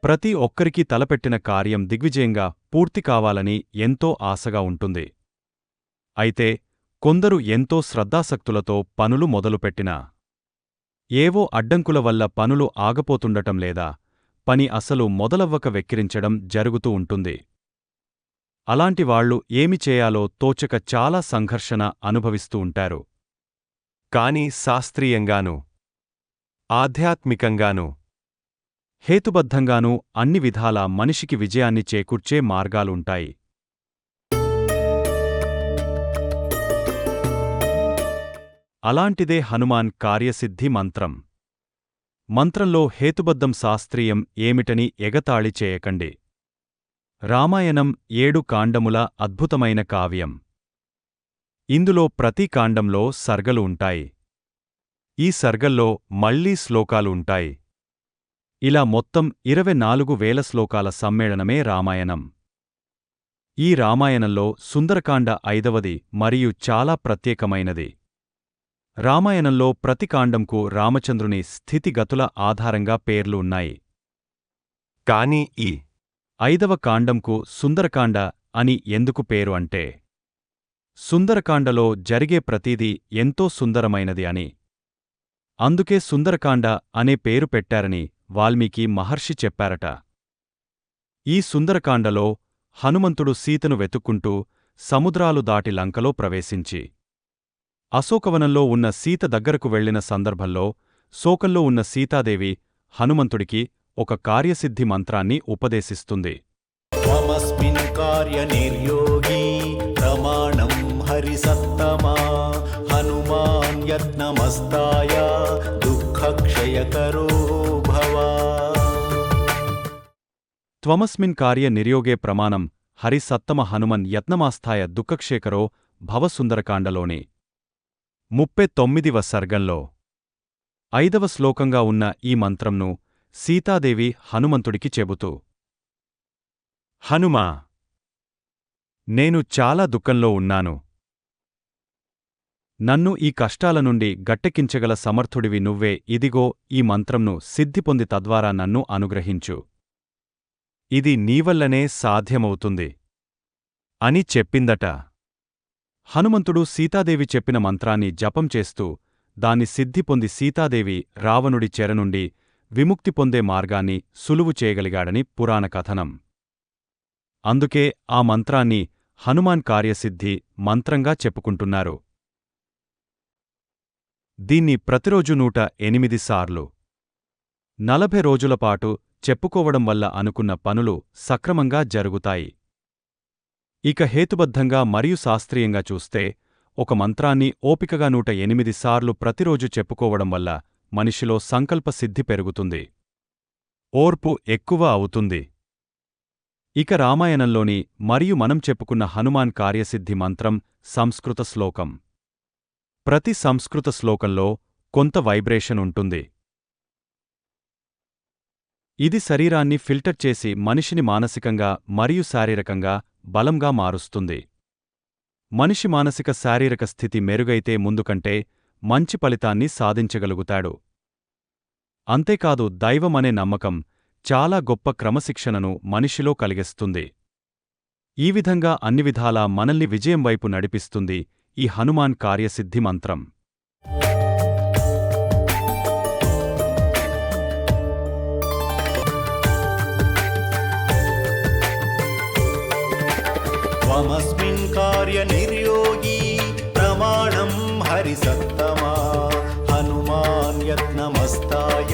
ప్రతి ఒక్కరికీ తలపెట్టిన కార్యం దిగ్విజయంగా పూర్తి కావాలని ఎంతో ఆశగా ఉంటుంది. అయితే కొందరు ఎంతో శ్రద్ధాసక్తులతో పనులు మొదలుపెట్టినా ఏవో అడ్డంకుల వల్ల పనులు ఆగపోతుండటం లేదా పని అసలు మొదలవ్వక వెక్కిరించడం జరుగుతూ ఉంటుంది. అలాంటి వాళ్లు ఏమి చేయాలో తోచక చాలా సంఘర్షణ అనుభవిస్తూ ఉంటారు. కాని శాస్త్రీయంగానూ ఆధ్యాత్మికంగానూ హేతుబద్ధంగానూ అన్ని విధాలా మనిషికి విజయాన్ని చేకూర్చే మార్గాలుంటాయి. అలాంటిదే హనుమాన్ కార్యసిద్ధి మంత్రం. మంత్రంలో హేతుబద్ధం శాస్త్రీయం ఏమిటని ఎగతాళి చేయకండి. రామాయణం 7 కాండముల అద్భుతమైన కావ్యం. ఇందులో ప్రతి కాండంలో సర్గలు ఉంటాయి. ఈ సర్గల్లో మళ్లీ శ్లోకాలు ఉంటాయి. ఇలా మొత్తం 24,000 శ్లోకాల సమ్మేళనమే రామాయణం. ఈ రామాయణంలో సుందరకాండ 5వది మరియు చాలా ప్రత్యేకమైనది. రామాయణంలో ప్రతి కాండంకు రామచంద్రుని స్థితిగతుల ఆధారంగా పేర్లు ఉన్నాయి. కాని ఈ 5వ కాండంకు సుందరకాండ అని ఎందుకు పేరు అంటే, సుందరకాండలో జరిగే ప్రతీదీ ఎంతో సుందరమైనది అని. అందుకే సుందరకాండ అనే పేరు పెట్టారని వాల్మీకి మహర్షి చెప్పారట. ఈ సుందరకాండలో హనుమంతుడు సీతను వెతుక్కుంటూ సముద్రాలు దాటి లంకలో ప్రవేశించి అశోకవనంలో ఉన్న సీత దగ్గరకు వెళ్లిన సందర్భంలో శోకంలో ఉన్న సీతాదేవి హనుమంతుడికి ఒక కార్యసిద్ధి మంత్రాన్ని ఉపదేశిస్తుంది. త్వమస్మిన్ కార్యనిర్యోగీ ప్రమాణం హరిసత్తమా హనుమాన్ యత్నమస్తాయ దుఃఖక్షయకరో భవ. త్వమస్మిన్ కార్య నిర్యోగే ప్రమాణం హరిసత్తమ హనుమన్ యత్నమాస్థాయ దుఃఖక్షేకరో భవ. సుందరకాండలోని 39వ సర్గంలో 5వ శ్లోకంగా ఉన్న ఈ మంత్రంను సీతాదేవి హనుమంతుడికి చెబుతూ, హనుమా, నేను చాలా దుఃఖంలో ఉన్నాను. నన్ను ఈ కష్టాల నుండి గట్టెక్కించగల సమర్థుడివి నువ్వే. ఇదిగో ఈ మంత్రంను సిద్ధిపొంది తద్వారా నన్ను అనుగ్రహించు. ఇది నీవల్లనే సాధ్యమవుతుంది అని చెప్పిందట. హనుమంతుడు సీతాదేవి చెప్పిన మంత్రాన్ని జపం చేస్తూ దాన్ని సిద్ధిపొంది సీతాదేవి రావణుడి చెరనుండి విముక్తి పొందే మార్గాన్ని సులువు చేయగలిగాడని పురాణ కథనం. అందుకే ఆ మంత్రాన్ని హనుమాన్ కార్యసిద్ధి మంత్రంగా చెప్పుకుంటున్నారు. దీన్ని ప్రతిరోజు 108 సార్లు 40 రోజులపాటు చెప్పుకోవడం వల్ల అనుకున్న పనులు సక్రమంగా జరుగుతాయి. ఇక హేతుబద్ధంగా మరియు శాస్త్రీయంగా చూస్తే ఒక మంత్రాన్ని ఓపికగా 108 సార్లు ప్రతిరోజు చెప్పుకోవడం వల్ల మనిషిలో సంకల్ప సిద్ధి పెరుగుతుంది, ఓర్పు ఎక్కువ అవుతుంది. ఇక రామాయణంలోని మరియు మనం చెప్పుకున్న హనుమాన్ కార్యసిద్ధి మంత్రం సంస్కృత శ్లోకం. ప్రతి సంస్కృత శ్లోకంలో కొంత వైబ్రేషన్ ఉంటుంది. ఇది శరీరాన్ని ఫిల్టర్ చేసి మనిషిని మానసికంగా మరియు శారీరకంగా బలంగా మారుస్తుంది. మనిషి మానసిక శారీరక స్థితి మెరుగైతే ముందుకంటే మంచి ఫలితాన్ని సాధించగలుగుతాడు. అంతేకాదు దైవమనే నమ్మకం చాలా గొప్ప క్రమశిక్షణను మనిషిలో కలిగిస్తుంది. ఈ విధంగా అన్ని విధాలా మనల్ని విజయం వైపు నడిపిస్తుంది ఈ హనుమాన్ కార్యసిద్ధి మంత్రం. త్వమస్మిన్ కార్యనిర్యోగీ ప్రమాణం హరిసత్తమా హనుమాన్ యత్నమస్తాయ